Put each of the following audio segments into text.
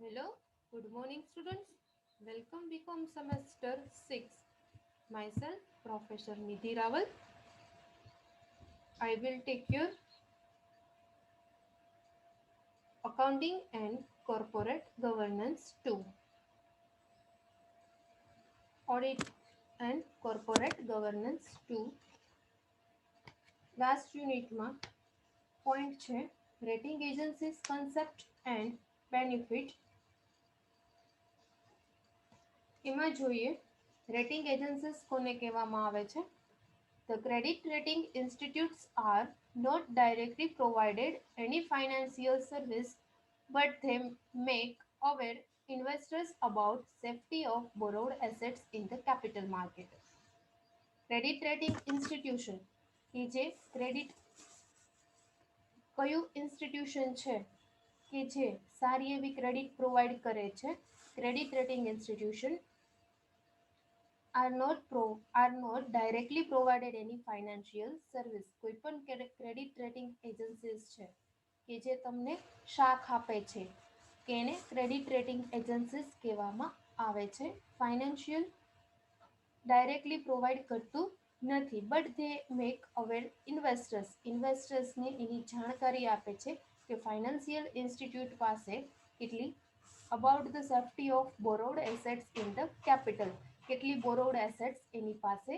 Hello, good morning students. Welcome become semester 6. Myself Professor Nidhi Rawal. I will take your accounting and corporate governance 2. Audit and corporate governance 2. Last unit માં point છે rating agencies concept and benefit. એમાં જોઈએ rating agencies કોને કહેવામાં આવે છે. The credit rating institutes are not directly provided any financial service, but they make aware investors about safety of borrowed assets in the capital market. Credit rating institution કે જે credit કયું institution છે કે જે સારી એવી ક્રેડિટ પ્રોવાઈડ કરે છે. Credit rating institution are not directly provided any financial service. કોઈ પણ ક્રેડિટ રેટિંગ એજન્સીસ છે કે જે તમને શાખ આપે છે કે એને ક્રેડિટ રેટિંગ એજન્સીસ કહેવામાં આવે છે. ફાઇનાન્શિયલ ડાયરેક્ટલી પ્રોવાઈડ કરતું નથી, બટ ધે મેક અવેર ઇન્વેસ્ટર્સને એની જાણકારી આપે છે કે ફાઇનાન્શિયલ ઇન્સ્ટિટ્યૂટ પાસે કેટલી about the safety of borrowed assets in the capital, કેટલી બોરોડ એસેટ્સ એની પાસે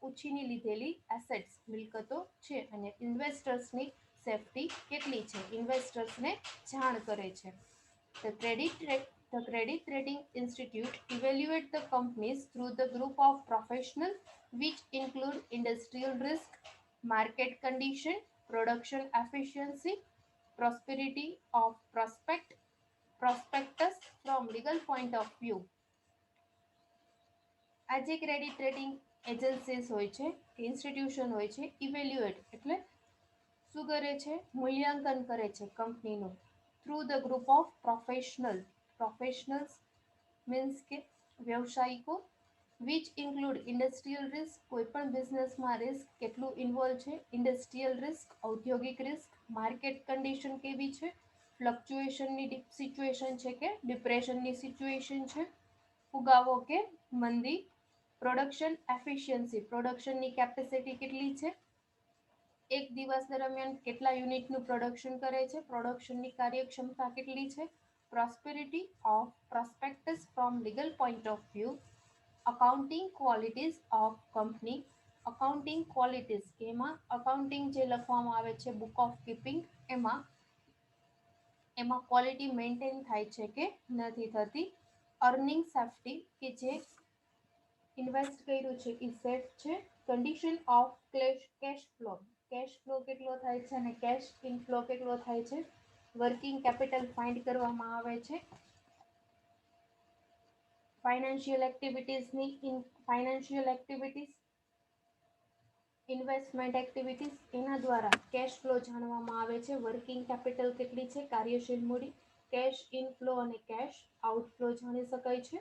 ઉછીની લીધેલી એસેટ્સ મિલકતો છે અને ઇન્વેસ્ટર્સની સેફ્ટી કેટલી છે ઇન્વેસ્ટર્સને જાણ કરે છે. The credit rating institute evaluate the companies through the group of professionals which include industrial risk, market condition, production efficiency, prosperity of prospectus from legal point of view. આ જે ક્રેડિટ રેટિંગ એજન્સીસ હોય છે કે institution હોય છે, evaluate એટલે શું કરે છે, મૂલ્યાંકન કરે છે કંપનીનું through the group of professionals means કે વ્યવસાયિકો, વિચ ઇન્ક્લુડ ઇન્ડસ્ટ્રીયલ રિસ્ક, કોઈ પણ બિઝનેસમાં રિસ્ક કેટલું ઇન્વોલ્વ છે, ઇન્ડસ્ટ્રીયલ રિસ્ક, ઔદ્યોગિક રિસ્ક, માર્કેટ કન્ડિશન કેવી છે, ફ્લક્ચ્યુએશનની સિચ્યુએશન છે કે ડિપ્રેશનની સિચ્યુએશન છે, ફુગાવો કે મંદી, પ્રોડક્શન એફિશિયન્સી પ્રોડક્શનની કેપેસિટી કેટલી છે, એક દિવસ દરમિયાન કેટલા યુનિટનું પ્રોડક્શન કરે છે, પ્રોડક્શનની કાર્યક્ષમતા કેટલી છે, prosperity of prospectus from legal point of view, accounting qualities of company, accounting qualities કે એમાં અકાઉન્ટિંગ જે લખવામાં આવે છે બુક ઓફ કીપિંગ એમાં ક્વોલિટી મેન્ટેન થાય છે કે નથી થતી, અર્નિંગ સેફ્ટી કે જે ઇન્વેસ્ટ કર્યું છે એ સેફ છે, કન્ડિશન ઓફ કેશ ફ્લો કેટલો થાય છે અને કેશ ઇનફ્લો કેટલો થાય છે, વર્કિંગ કેપિટલ ફાઇન્ડ કરવામાં આવે છે, ફાઇનાન્શિયલ એક્ટિવિટીઝ ઇન્વેસ્ટમેન્ટ એક્ટિવિટીઝ એના દ્વારા કેશ ફ્લો જાણવામાં આવે છે, વર્કિંગ કેપિટલ કેટલી છે કાર્યશીલ મૂડી, કેશ ઇનફ્લો અને કેશ આઉટફ્લો જાણી શકાય છે,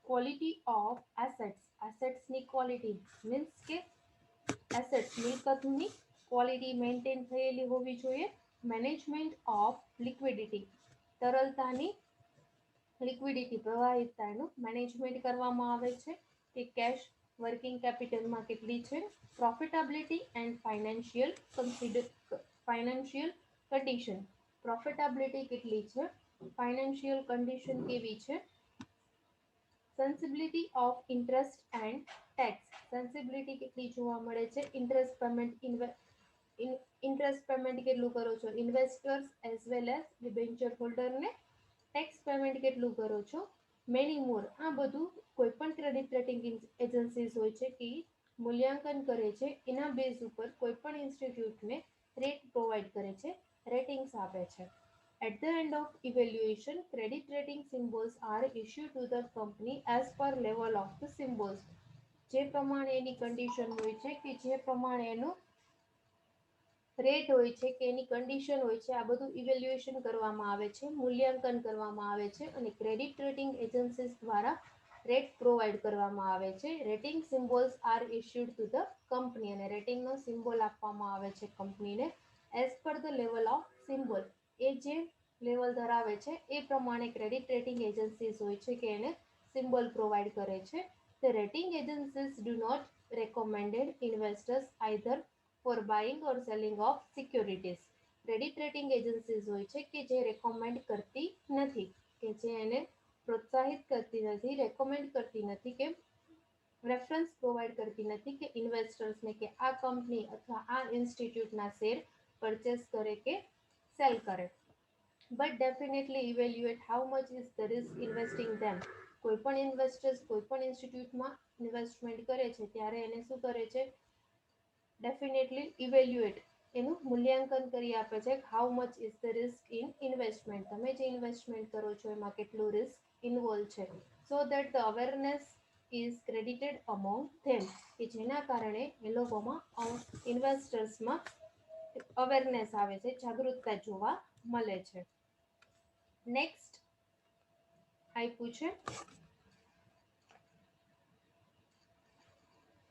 ક્વોલિટી ઓફ એસેટ્સની ક્વોલિટી મીન્સ કે એસેટ્સ મિલકતની ક્વોલિટી મેન્ટેન થયેલી હોવી જોઈએ, મેનેજમેન્ટ ઓફ લિક્વિડિટી તરલતાની પ્રવાહિતતાનું મેનેજમેન્ટ કરવામાં આવે છે કે કેશ વર્કિંગ કેપિટલમાં કેટલી છે, profitability and financial condition profitability કેટલી છે, ફાઇનાન્શિયલ કન્ડિશન કેવી છે, સેન્સિબિલિટી ઓફ ઇન્ટરેસ્ટ એન્ડ ટેક્સ સેન્સિબિલિટી કેટલી જોવા મળે છે, ઇન્ટરેસ્ટ પેમેન્ટ કેટલું કરો છો investors as well as debenture હોલ્ડરને, tax payment કેટલું કરો છો, મેની મોર. આ બધું કોઈ પણ ક્રેડિટ રેટિંગ એજન્સીસ હોય છે કે મૂલ્યાંકન કરે છે એના બેઝ ઉપર કોઈ પણ ઇન્સ્ટિટ્યૂટને રેટ પ્રોવાઈડ કરે છે, રેટિંગ્સ આપે છે. At the end of evaluation, credit rating symbols are issued to the company as per level of the symbols. જે પ્રમાણે એની કન્ડિશન હોય છે કે જે પ્રમાણે એનું રેટ હોય છે કે એની કન્ડિશન હોય છે, આ બધું ઇવેલ્યુએશન કરવામાં આવે છે, મૂલ્યાંકન કરવામાં આવે છે અને ક્રેડિટ રેટિંગ એજન્સીસ દ્વારા રેટ પ્રોવાઈડ કરવામાં આવે છે. Rating symbols are issued to the company અને રેટિંગનો સિમ્બોલ આપવામાં આવે છે કંપનીને as per the level of symbol. એ જે લેવલ ધરાવે છે એ પ્રમાણે ક્રેડિટ રેટિંગ એજન્સીઝ હોય છે કે એને સિમ્બોલ પ્રોવાઈડ કરે છે. The rating agencies do not recommended investors either for buying or selling of securities. Credit rating agencies હોય છે કે જે રેકમેન્ડ કરતી નથી, કે જે એને પ્રોત્સાહિત કરતી નથી, રેકમેન્ડ કરતી નથી કે રેફરન્સ પ્રોવાઈડ કરતી નથી કે ઇન્વેસ્ટર્સને કે આ કંપની અથવા આ ઇન્સ્ટિટ્યૂટના શેર પરચેસ કરે કે સેલ કરે. But definitely evaluate how much is the risk investing them. કોઈ પણ ઇન્વેસ્ટર્સ કોઈ પણ ઇન્સ્ટિટ્યૂટમાં ઇન્વેસ્ટમેન્ટ કરે છે ત્યારે એને શું કરે છે, ડેફિનેટલી ઇવેલ્યુએટ એનું મૂલ્યાંકન કરી આપે છે how much is the risk in investment. તમે જે ઇન્વેસ્ટમેન્ટ કરો છો એમાં કેટલું રિસ્ક ઇન્વોલ્વ છે. So that the awareness is credited among them, કે જેના કારણે એ લોકોમાં ઇન્વેસ્ટર્સમાં અવેરનેસ આવે છે, જાગૃતતા જોવા મળે છે. નેક્સ્ટ આપ્યું છે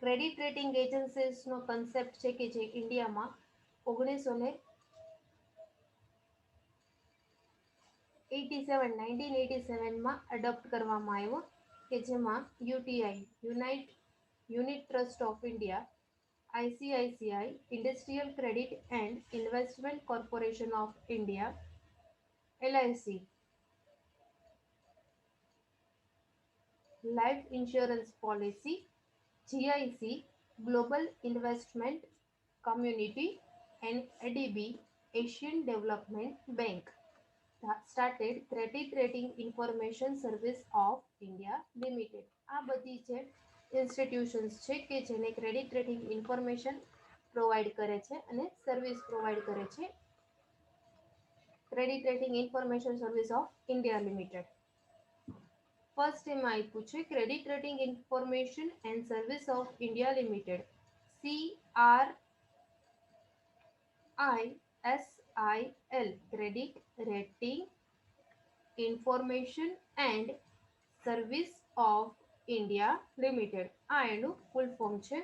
ક્રેડિટ રેટિંગ એજન્સીસનો કન્સેપ્ટ છે કે જે ઇન્ડિયામાં 1987માં એડોપ્ટ કરવામાં આવ્યો, કે જેમાં UTI unit trust of India, ICICI, industrial credit and investment corporation of India, LIC, life insurance policy, GIC, Global Investment Community, and ADB, Asian Development Bank, started Credit Rating Information Service of India Limited. આ બધી જે institutions છે કે જેને credit rating information provide કરે છે અને service provide કરે છે, credit rating information service of India limited. First એમાં આપ્યું છે credit rating information and service of India limited, CRISIL, credit rating information and service of India limited. આ એનું ફૂલ ફોર્મ છે.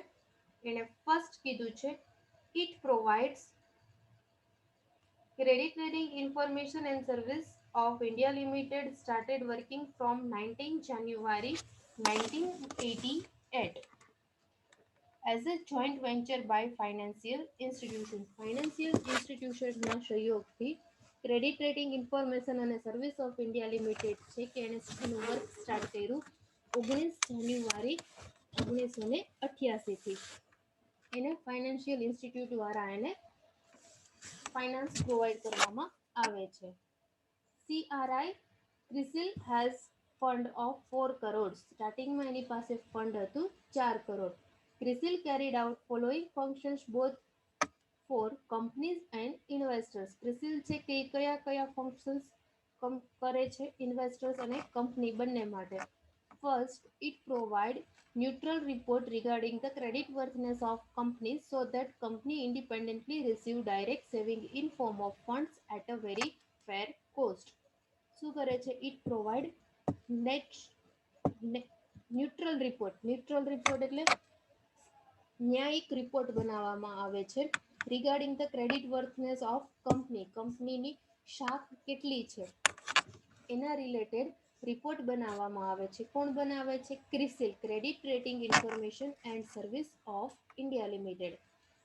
એને ફર્સ્ટ કીધું છે it provides credit rating information and service of India Limited started working from 19 January 1988 as a joint venture by financial institutions. Financial institutionsના સહયોગથી credit rating information અને service of India limited છે કે એણે એનું વર્ક સ્ટાર્ટ કર્યું 19 જાન્યુઆરી 1988થી. એને financial institute દ્વારા એને ફાઇનાન્સ પ્રોવાઈડ કરવામાં આવે છે. CRISIL has fund of 4 crores. સ્ટાર્ટિંગમાં એની પાસે ફંડ હતું 4 crore. CRISIL carried out following functions both for companies and investors. CRISIL છે કે કયા કયા ફંક્શન્સ કરે છે ઇન્વેસ્ટર્સ અને કંપની બંને માટે. First, it provide neutral report regarding the credit worthiness of companies so that company independently receive direct saving in form of funds at a very fair cost. શું કરે છે, ઇટ પ્રોવાઈડ ન્યુટ્રલ રિપોર્ટ એટલે ન્યાયિક report બનાવવામાં આવે છે regarding the credit વર્થનેસ of કંપનીની શાખ કેટલી છે એના રિલેટેડ રિપોર્ટ બનાવવામાં આવે છે. કોણ બનાવે છે? CRISIL, credit rating information and service of India limited.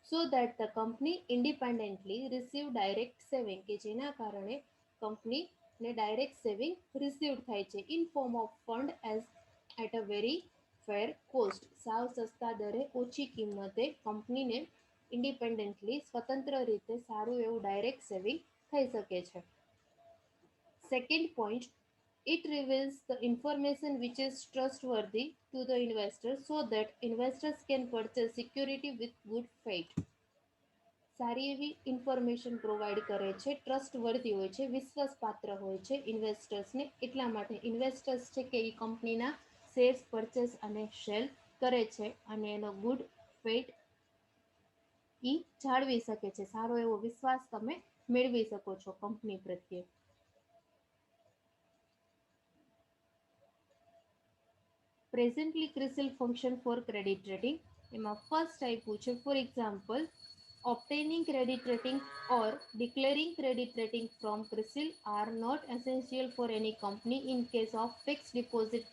So that the company independently receive direct saving, કે જેના કારણે કંપનીને ડાયરેક્ટ સેવિંગ રિસીવ થાય છે in form of fund as at a very fair cost. સાવ સસ્તા દરે ઓછી કિંમતે કંપનીને ઇન્ડિપેન્ડન્ટલી સ્વતંત્ર રીતે સારું એવું ડાયરેક્ટ સેવિંગ થઈ શકે છે. Second point, it reveals the information which is trustworthy to the investors so that investors can purchase security with good faith. સારી એવી ઇન્ફોર્મેશન પ્રોવાઈડ કરે છે, ટ્રસ્ટવર્ધી હોય છે, વિશ્વાસપાત્ર હોય છે ઇન્વેસ્ટર્સને. એટલા માટે ઇન્વેસ્ટર્સ છે કે એ કંપનીના શેર્સ પરચેસ અને સેલ કરે છે અને એનો ગુડ ફેટ એ જાળવી શકે છે. સારો એવો વિશ્વાસ તમે મેળવી શકો છો કંપની પ્રત્યે. Presently CRISIL function for credit rating. એમાં ફર્સ્ટ આપ્યું છે for example Obtaining credit rating or declaring credit rating from CRISIL are not essential for any company in case of fixed deposit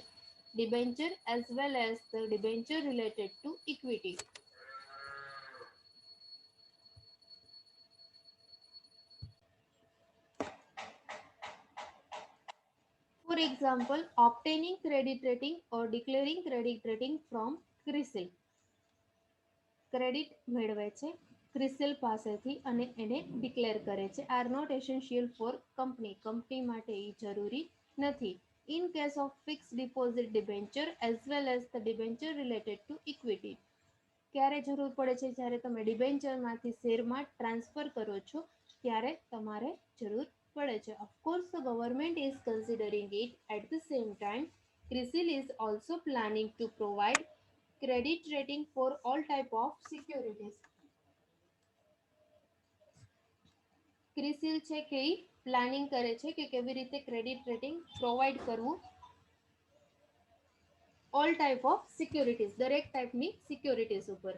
debenture as well as the debenture related to equity. For example, obtaining credit rating or declaring credit rating from CRISIL. Credit મેળવે છે ક્રિસિલ પાસેથી અને એને declare કરે છે are not essential for company માટે એ જરૂરી નથી in case of fix deposit debenture as well as the debenture related to equity ક્યારે જરૂર પડે છે જ્યારે તમે ડિબેન્ચરમાંથી શેરમાં ટ્રાન્સફર કરો છો ત્યારે તમારે જરૂર પડે છે of course the government is considering it at the same time CRISIL is also planning to provide credit rating for all type of securities. CRISIL છે કે પ્લાનિંગ કરે છે કે કેવી રીતે ક્રેડિટ રેટિંગ પ્રોવાઈડ કરવું ઓલ ટાઈપ ઓફ સિક્યોરિટીઝ દરેક ટાઈપની સિક્યોરિટીઝ ઉપર